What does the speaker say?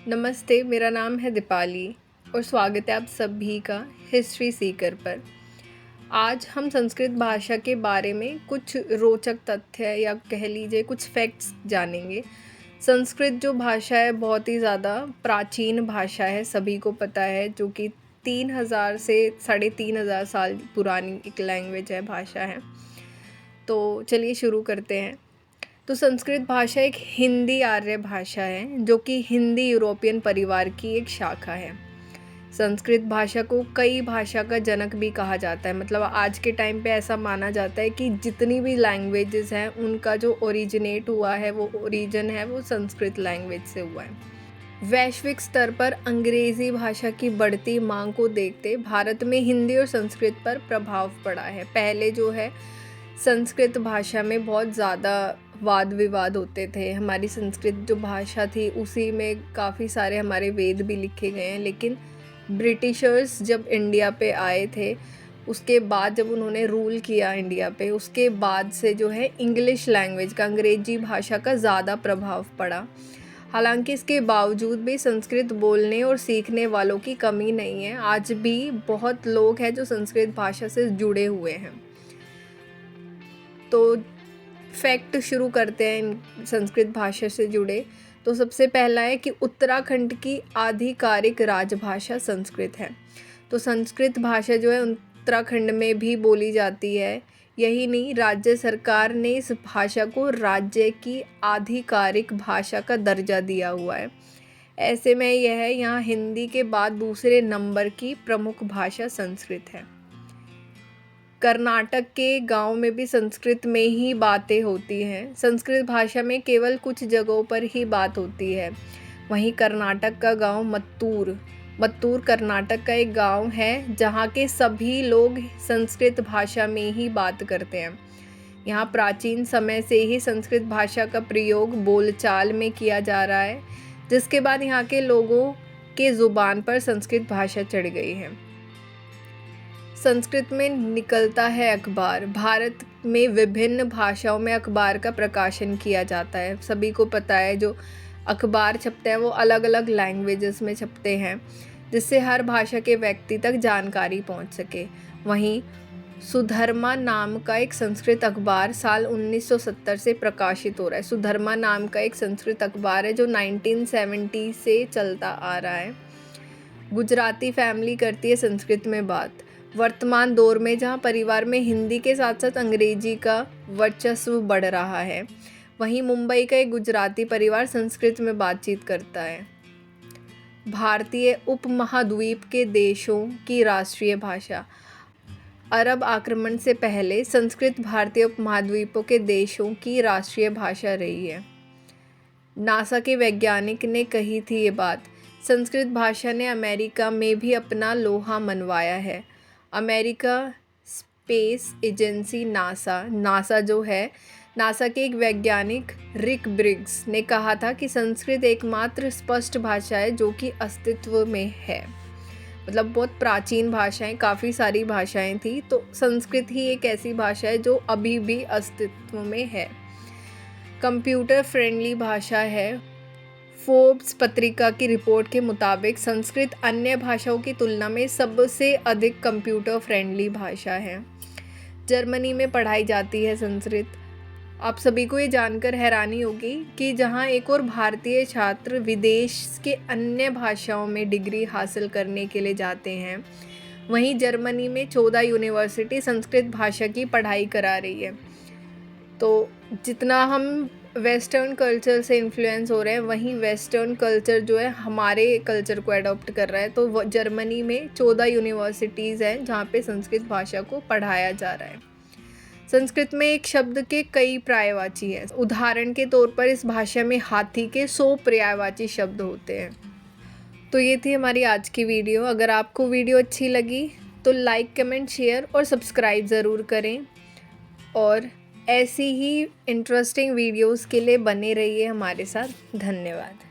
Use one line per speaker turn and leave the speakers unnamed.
नमस्ते, मेरा नाम है दीपाली और स्वागत है आप सभी का हिस्ट्री सीकर पर। आज हम संस्कृत भाषा के बारे में कुछ रोचक तथ्य या कह लीजिए कुछ फैक्ट्स जानेंगे। संस्कृत जो भाषा है बहुत ही ज़्यादा प्राचीन भाषा है, सभी को पता है, जो कि 3000 से 3500 साल पुरानी एक लैंग्वेज है, भाषा है। तो चलिए शुरू करते हैं। तो संस्कृत भाषा एक हिंदी आर्य भाषा है जो कि हिंदी यूरोपियन परिवार की एक शाखा है। संस्कृत भाषा को कई भाषा का जनक भी कहा जाता है। मतलब आज के टाइम पे ऐसा माना जाता है कि जितनी भी लैंग्वेजेस हैं उनका जो ओरिजिनेट हुआ है, वो ओरिजिन है वो संस्कृत लैंग्वेज से हुआ है। वैश्विक स्तर पर अंग्रेज़ी भाषा की बढ़ती मांग को देखते भारत में हिंदी और संस्कृत पर प्रभाव पड़ा है। पहले जो है संस्कृत भाषा में बहुत ज़्यादा वाद विवाद होते थे। हमारी संस्कृत जो भाषा थी उसी में काफ़ी सारे हमारे वेद भी लिखे गए हैं। लेकिन ब्रिटिशर्स जब इंडिया पे आए थे, उसके बाद जब उन्होंने रूल किया इंडिया पे, उसके बाद से जो है इंग्लिश लैंग्वेज का, अंग्रेजी भाषा का ज़्यादा प्रभाव पड़ा। हालांकि इसके बावजूद भी संस्कृत बोलने और सीखने वालों की कमी नहीं है। आज भी बहुत लोग हैं जो संस्कृत भाषा से जुड़े हुए हैं। तो फैक्ट शुरू करते हैं इन संस्कृत भाषा से जुड़े। तो सबसे पहला है कि उत्तराखंड की आधिकारिक राजभाषा संस्कृत है। तो संस्कृत भाषा जो है उत्तराखंड में भी बोली जाती है। यही नहीं, राज्य सरकार ने इस भाषा को राज्य की आधिकारिक भाषा का दर्जा दिया हुआ है। ऐसे में यह है यहाँ हिंदी के बाद दूसरे नंबर की प्रमुख भाषा संस्कृत है। कर्नाटक के गांव में भी संस्कृत में ही बातें होती हैं। संस्कृत भाषा में केवल कुछ जगहों पर ही बात होती है। वहीं कर्नाटक का गांव मत्तूर कर्नाटक का एक गांव है जहां के सभी लोग संस्कृत भाषा में ही बात करते हैं। यहां प्राचीन समय से ही संस्कृत भाषा का प्रयोग बोलचाल में किया जा रहा है, जिसके बाद यहाँ के लोगों के ज़ुबान पर संस्कृत भाषा चढ़ गई है। संस्कृत में निकलता है अखबार। भारत में विभिन्न भाषाओं में अखबार का प्रकाशन किया जाता है। सभी को पता है जो अखबार छपते हैं वो अलग अलग लैंग्वेजेस में छपते हैं, जिससे हर भाषा के व्यक्ति तक जानकारी पहुंच सके। वहीं सुधर्मा नाम का एक संस्कृत अखबार साल 1970 से प्रकाशित हो रहा है। सुधर्मा नाम का एक संस्कृत अखबार है जो 1970 से चलता आ रहा है। गुजराती फैमिली करती है संस्कृत में बात। वर्तमान दौर में जहां परिवार में हिंदी के साथ साथ अंग्रेजी का वर्चस्व बढ़ रहा है, वहीं मुंबई का एक गुजराती परिवार संस्कृत में बातचीत करता है। भारतीय उपमहाद्वीप के देशों की राष्ट्रीय भाषा। अरब आक्रमण से पहले संस्कृत भारतीय उपमहाद्वीपों के देशों की राष्ट्रीय भाषा रही है। नासा के वैज्ञानिक ने कही थी ये बात। संस्कृत भाषा ने अमेरिका में भी अपना लोहा मनवाया है। अमेरिका स्पेस एजेंसी नासा जो है, नासा के एक वैज्ञानिक रिक ब्रिग्स ने कहा था कि संस्कृत एकमात्र स्पष्ट भाषा है जो कि अस्तित्व में है। मतलब बहुत प्राचीन भाषाएं, काफ़ी सारी भाषाएं थी, तो संस्कृत ही एक ऐसी भाषा है जो अभी भी अस्तित्व में है। कंप्यूटर फ्रेंडली भाषा है। फोर्ब्स पत्रिका की रिपोर्ट के मुताबिक संस्कृत अन्य भाषाओं की तुलना में सबसे अधिक कंप्यूटर फ्रेंडली भाषा है। जर्मनी में पढ़ाई जाती है संस्कृत। आप सभी को ये जानकर हैरानी होगी कि जहां एक और भारतीय छात्र विदेश के अन्य भाषाओं में डिग्री हासिल करने के लिए जाते हैं, वहीं जर्मनी में 14 यूनिवर्सिटी संस्कृत भाषा की पढ़ाई करा रही है। तो जितना हम वेस्टर्न कल्चर से इन्फ्लुएंस हो रहे हैं, वहीं वेस्टर्न कल्चर जो है हमारे कल्चर को अडॉप्ट कर रहा है। तो जर्मनी में 14 यूनिवर्सिटीज़ हैं जहाँ पे संस्कृत भाषा को पढ़ाया जा रहा है। संस्कृत में एक शब्द के कई पर्यायवाची हैं। उदाहरण के तौर पर इस भाषा में हाथी के 100 पर्यायवाची शब्द होते हैं। तो ये थी हमारी आज की वीडियो। अगर आपको वीडियो अच्छी लगी तो लाइक, कमेंट, शेयर और सब्सक्राइब ज़रूर करें। और ऐसी ही इंटरेस्टिंग वीडियोस के लिए बने रहिए हमारे साथ। धन्यवाद।